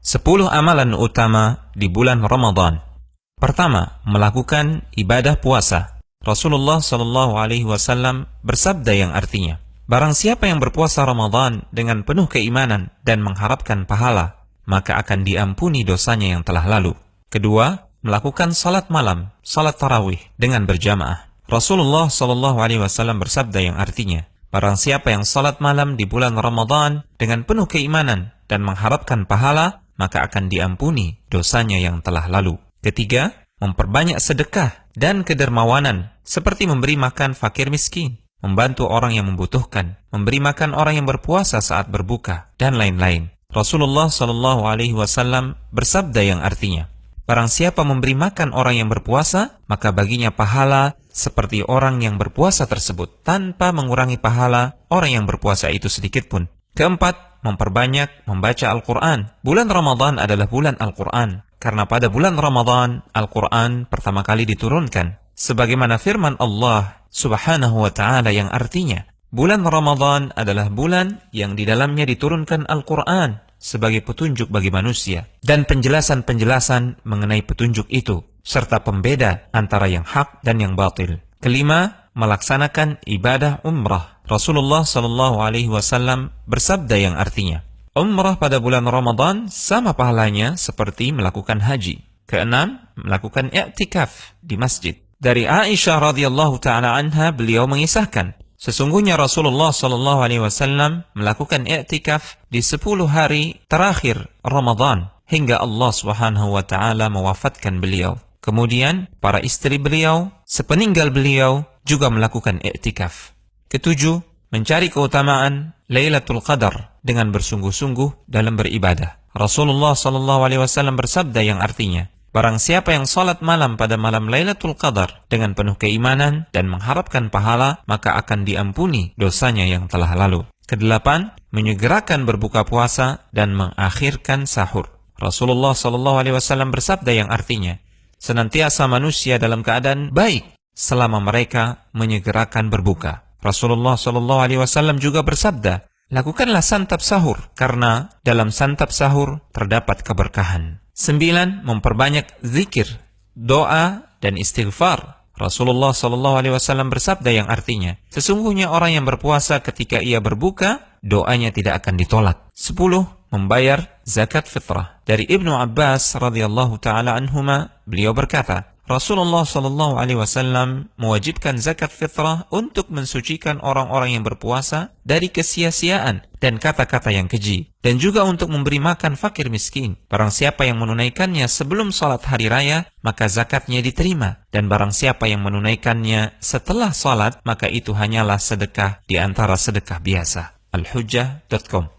10 amalan utama di bulan Ramadan. Pertama, melakukan ibadah puasa. Rasulullah SAW bersabda yang artinya, barang siapa yang berpuasa Ramadan dengan penuh keimanan dan mengharapkan pahala, maka akan diampuni dosanya yang telah lalu. Kedua, melakukan salat malam, salat tarawih dengan berjamaah. Rasulullah SAW bersabda yang artinya, barang siapa yang salat malam di bulan Ramadan dengan penuh keimanan dan mengharapkan pahala, maka akan diampuni dosanya yang telah lalu. Ketiga, memperbanyak sedekah dan kedermawanan, seperti memberi makan fakir miskin, membantu orang yang membutuhkan, memberi makan orang yang berpuasa saat berbuka, dan lain-lain. Rasulullah SAW bersabda yang artinya, barang siapa memberi makan orang yang berpuasa, maka baginya pahala seperti orang yang berpuasa tersebut, tanpa mengurangi pahala orang yang berpuasa itu sedikit pun. Keempat, memperbanyak membaca Al-Quran. Bulan Ramadan adalah bulan Al-Quran, karena pada bulan Ramadan, Al-Quran pertama kali diturunkan. Sebagaimana firman Allah Subhanahu wa Ta'ala yang artinya, bulan Ramadan adalah bulan yang di dalamnya diturunkan Al-Quran sebagai petunjuk bagi manusia, dan penjelasan-penjelasan mengenai petunjuk itu, serta pembeda antara yang hak dan yang batil. Kelima, melaksanakan ibadah umrah. Rasulullah SAW bersabda yang artinya, umrah pada bulan Ramadan sama pahalanya seperti melakukan haji. Keenam, melakukan i'tikaf di masjid. Dari Aisyah radhiyallahu taala anha, beliau mengisahkan, sesungguhnya Rasulullah SAW melakukan i'tikaf di 10 hari terakhir Ramadan hingga Allah Subhanahu wa taala mewafatkan beliau. Kemudian para istri beliau sepeninggal beliau juga melakukan i'tikaf. Ketujuh, mencari keutamaan Lailatul Qadar dengan bersungguh-sungguh dalam beribadah. Rasulullah SAW bersabda yang artinya, barang siapa yang salat malam pada malam Lailatul Qadar dengan penuh keimanan dan mengharapkan pahala, maka akan diampuni dosanya yang telah lalu. Kedelapan, menyegerakan berbuka puasa dan mengakhirkan sahur. Rasulullah SAW bersabda yang artinya, senantiasa manusia dalam keadaan baik selama mereka menyegerakan berbuka. Rasulullah SAW juga bersabda, lakukanlah santap sahur, karena dalam santap sahur terdapat keberkahan. 9. Memperbanyak zikir, doa, dan istighfar. Rasulullah SAW bersabda yang artinya, sesungguhnya orang yang berpuasa ketika ia berbuka, doanya tidak akan ditolak. 10. Membayar zakat fitrah. Dari Ibnu Abbas radhiyallahu ta'ala anhuma, beliau berkata, Rasulullah SAW mewajibkan zakat fitrah untuk mensucikan orang-orang yang berpuasa dari kesia-siaan dan kata-kata yang keji, dan juga untuk memberi makan fakir miskin. Barang siapa yang menunaikannya sebelum salat hari raya, maka zakatnya diterima, dan barang siapa yang menunaikannya setelah salat, maka itu hanyalah sedekah di antara sedekah biasa. Al-Hujjah.com